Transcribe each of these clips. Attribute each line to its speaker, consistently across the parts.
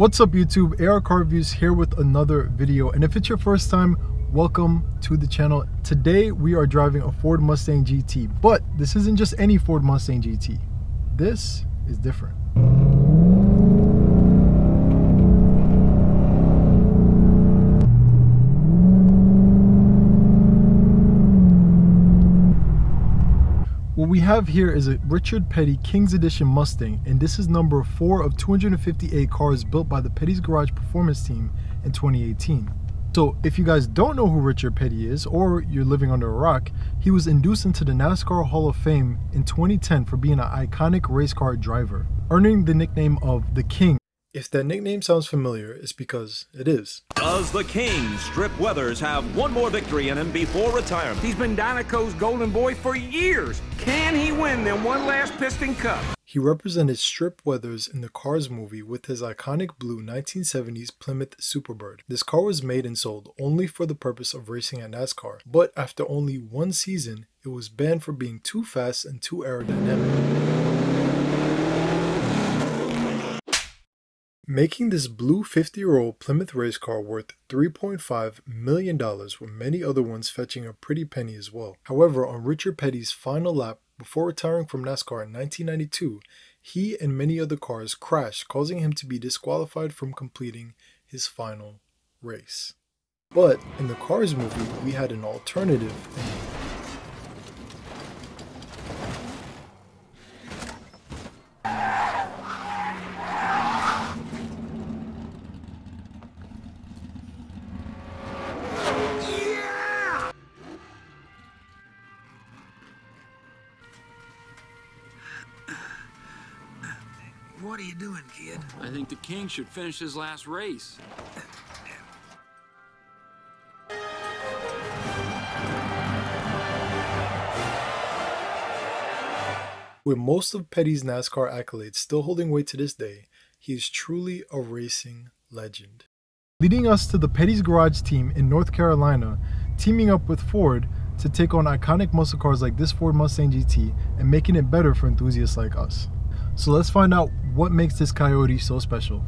Speaker 1: What's up YouTube, AR Car Reviews here with another video, and if it's your first time, welcome to the channel. Today we are driving a Ford Mustang GT, but this isn't just any Ford Mustang GT. This is different. What we have here is a Richard Petty King's Edition Mustang, and this is number 4 of 258 cars built by the Petty's Garage Performance Team in 2018. So if you guys don't know who Richard Petty is, or you're living under a rock, he was induced into the NASCAR Hall of Fame in 2010 for being an iconic race car driver, earning the nickname of the King. If that nickname sounds familiar, it's because it is.
Speaker 2: Does the King, Strip Weathers, have one more victory in him before retirement?
Speaker 3: He's been Dynaco's golden boy for years. Can he win them one last Piston Cup?
Speaker 1: He represented Strip Weathers in the Cars movie with his iconic blue 1970s Plymouth Superbird. This car was made and sold only for the purpose of racing at NASCAR, but after only one season, it was banned for being too fast and too aerodynamic, making this blue 50-year-old Plymouth race car worth $3.5 million, with many other ones fetching a pretty penny as well. However, on Richard Petty's final lap before retiring from NASCAR in 1992, he and many other cars crashed, causing him to be disqualified from completing his final race. But in the Cars movie, we had an alternative ending.
Speaker 3: What are you doing, kid?
Speaker 4: I think the King should finish his last race.
Speaker 1: With most of Petty's NASCAR accolades still holding weight to this day, he is truly a racing legend. Leading us to the Petty's Garage team in North Carolina, teaming up with Ford to take on iconic muscle cars like this Ford Mustang GT and making it better for enthusiasts like us. So let's find out what makes this Coyote so special.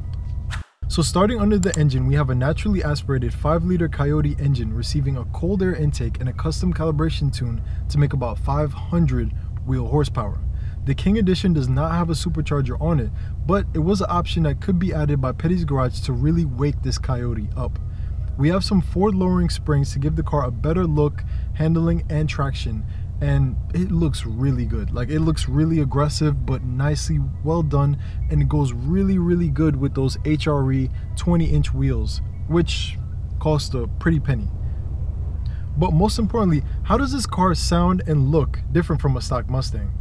Speaker 1: So starting under the engine, we have a naturally aspirated 5-liter Coyote engine receiving a cold air intake and a custom calibration tune to make about 500 wheel horsepower. The King Edition does not have a supercharger on it, but it was an option that could be added by Petty's Garage to really wake this Coyote up. We have some forward lowering springs to give the car a better look, handling, and traction, and it looks really good. Like, it looks really aggressive but nicely well done, and it goes really good with those HRE 20-inch wheels, which cost a pretty penny. But most importantly, how does this car sound and look different from a stock Mustang?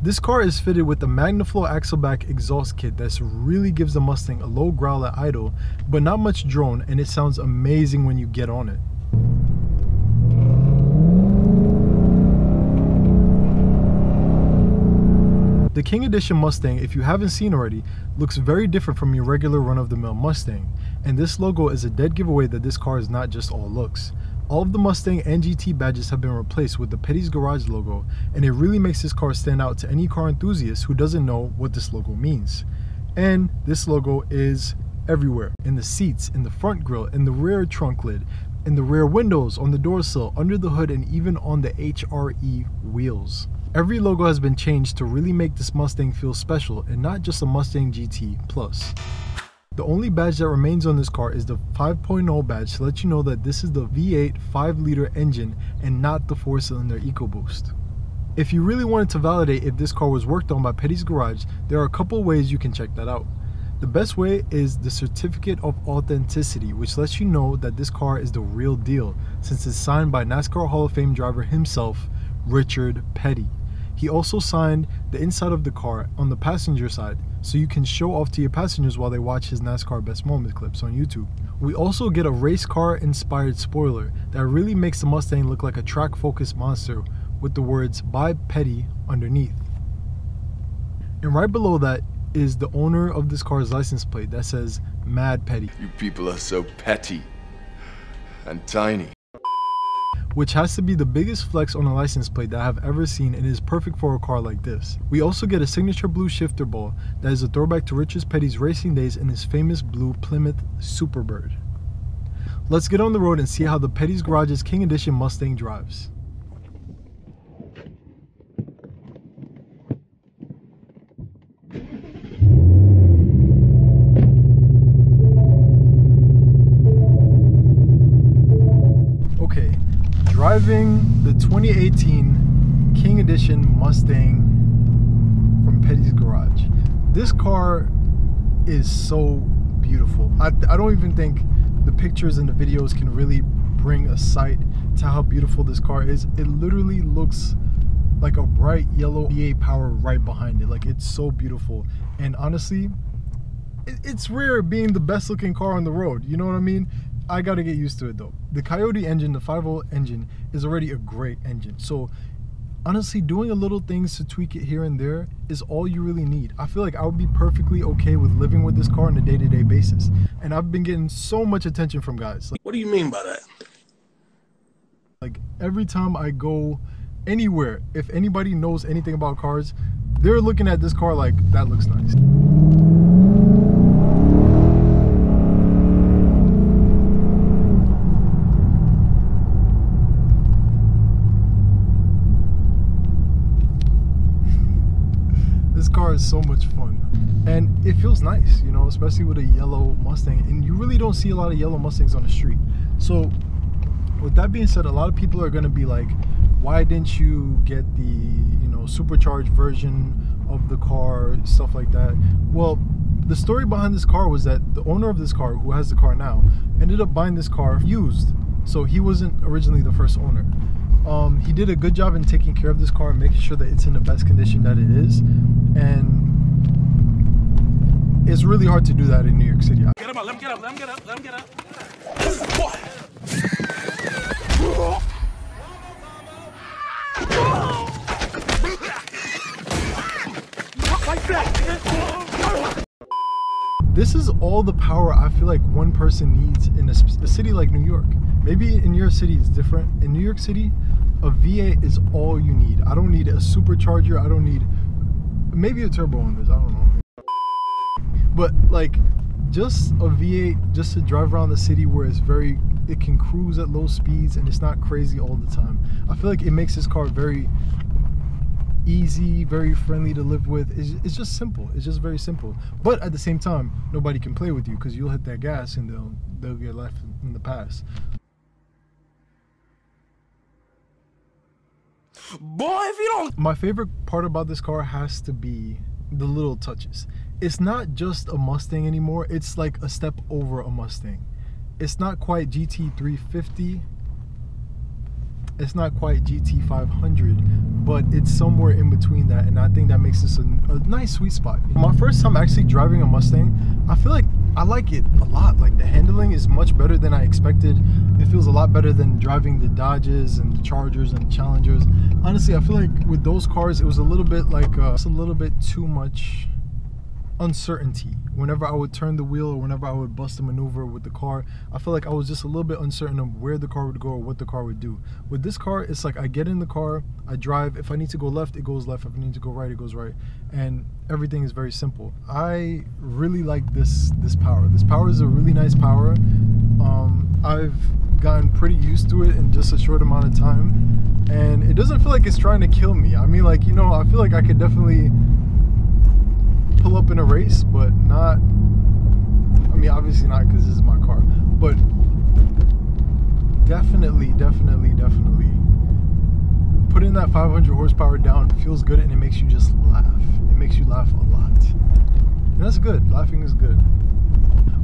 Speaker 1: This car is fitted with the MagnaFlow Axleback exhaust kit that really gives the Mustang a low growl at idle, but not much drone, and it sounds amazing when you get on it. The King Edition Mustang, if you haven't seen already, looks very different from your regular run-of-the-mill Mustang, and this logo is a dead giveaway that this car is not just all looks. All of the Mustang and GT badges have been replaced with the Petty's Garage logo, and it really makes this car stand out to any car enthusiast who doesn't know what this logo means. And this logo is everywhere, in the seats, in the front grille, in the rear trunk lid, in the rear windows, on the door sill, under the hood, and even on the HRE wheels. Every logo has been changed to really make this Mustang feel special and not just a Mustang GT Plus. The only badge that remains on this car is the 5.0 badge to let you know that this is the V8 5-liter engine and not the 4-cylinder EcoBoost. If you really wanted to validate if this car was worked on by Petty's Garage, there are a couple ways you can check that out. The best way is the certificate of authenticity, which lets you know that this car is the real deal, since it's signed by NASCAR Hall of Fame driver himself, Richard Petty. He also signed the inside of the car on the passenger side, so you can show off to your passengers while they watch his NASCAR Best Moments clips on YouTube. We also get a race car inspired spoiler that really makes the Mustang look like a track focused monster with the words "by Petty" underneath. And right below that is the owner of this car's license plate that says Mad Petty.
Speaker 5: You people are so petty and tiny.
Speaker 1: Which has to be the biggest flex on a license plate that I have ever seen and is perfect for a car like this. We also get a signature blue shifter ball that is a throwback to Richard Petty's racing days in his famous blue Plymouth Superbird. Let's get on the road and see how the Petty's Garage's King Edition Mustang drives. Driving the 2018 King Edition Mustang from Petty's Garage. This car is so beautiful. I don't even think the pictures and the videos can really bring a sight to how beautiful this car is. It literally looks like a bright yellow V8 power right behind it. Like, it's so beautiful. And honestly, it's rare being the best looking car on the road. You know what I mean? I gotta get used to it though. The Coyote engine, the 5.0 engine, is already a great engine. So honestly, doing a little things to tweak it here and there is all you really need. I feel like I would be perfectly okay with living with this car on a day-to-day basis. And I've been getting so much attention from guys. Like,
Speaker 6: what do you mean by that?
Speaker 1: Like, every time I go anywhere, if anybody knows anything about cars, they're looking at this car like, that looks nice. This car is so much fun and it feels nice, you know, especially with a yellow Mustang, and you really don't see a lot of yellow Mustangs on the street. So with that being said, a lot of people are going to be like, why didn't you get the, you know, supercharged version of the car, stuff like that? Well, the story behind this car was that the owner of this car, who has the car now, ended up buying this car used, so he wasn't originally the first owner. He did a good job in taking care of this car and making sure that it's in the best condition that it is, and it's really hard to do that in New York City.
Speaker 6: Get him up, let him get up, let him get up, let him get up. Like that.
Speaker 1: This is all the power I feel like one person needs in a city like New York. Maybe in your city it's different. In New York City, a V8 is all you need. I don't need a supercharger. I don't need, maybe a turbo on this, I don't know. But like, just a V8 just to drive around the city where it can cruise at low speeds and it's not crazy all the time. I feel like it makes this car very easy, very friendly to live with. It's just simple. It's just very simple. But at the same time, nobody can play with you because you'll hit that gas and they'll get left in the past.
Speaker 6: Boy, if you don't...
Speaker 1: My favorite part about this car has to be the little touches. It's not just a Mustang anymore. It's like a step over a Mustang. It's not quite GT 350. It's not quite GT 500, but it's somewhere in between that, and I think that makes this a nice sweet spot. My first time actually driving a Mustang, I feel like I like it a lot. Like, the handling is much better than I expected. It feels a lot better than driving the Dodges and the Chargers and the Challengers. Honestly, I feel like with those cars, it was a little bit like it's a little bit too much uncertainty. Whenever I would turn the wheel or whenever I would bust a maneuver with the car, I feel like I was just a little bit uncertain of where the car would go or what the car would do. With this car, it's like I get in the car, I drive. If I need to go left, it goes left. If I need to go right, it goes right. And everything is very simple. I really like this power. This power is a really nice power. I've gotten pretty used to it in just a short amount of time, and it doesn't feel like it's trying to kill me. I mean, like, you know, I feel like I could definitely pull up in a race, but not, I mean, obviously not because this is my car, but definitely putting that 500 horsepower down feels good, and it makes you just laugh. It makes you laugh a lot. And that's good. Laughing is good.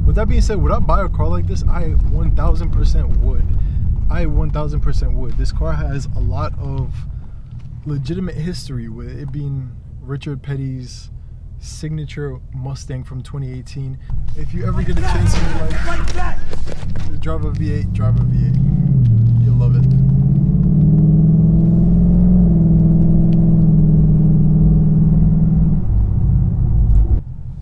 Speaker 1: With that being said, would I buy a car like this? I 1000% would. I 1000% would. This car has a lot of legitimate history, with it being Richard Petty's signature Mustang from 2018. If you ever get a chance in your life to drive a V8, drive a V8. You'll love it.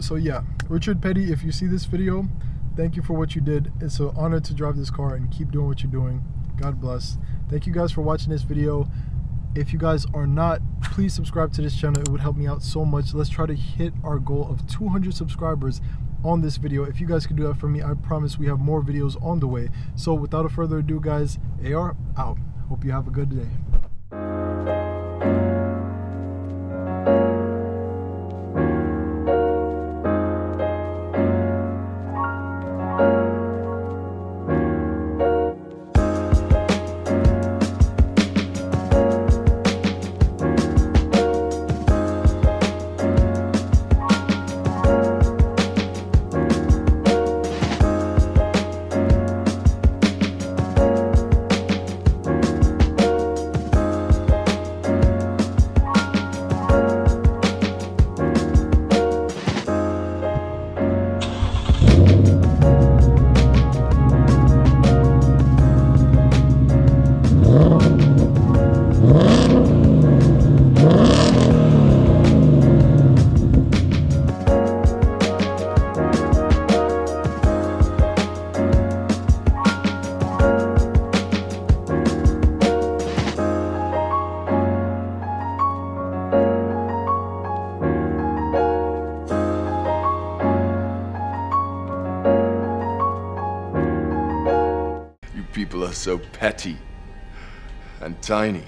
Speaker 1: So yeah, Richard Petty, if you see this video, thank you for what you did. It's an honor to drive this car, and keep doing what you're doing. God bless. Thank you guys for watching this video. If you guys are not, please subscribe to this channel. It would help me out so much. Let's try to hit our goal of 200 subscribers on this video. If you guys can do that for me, I promise we have more videos on the way. So without a further ado, guys, AR out. Hope you have a good day.
Speaker 5: People are so petty and tiny.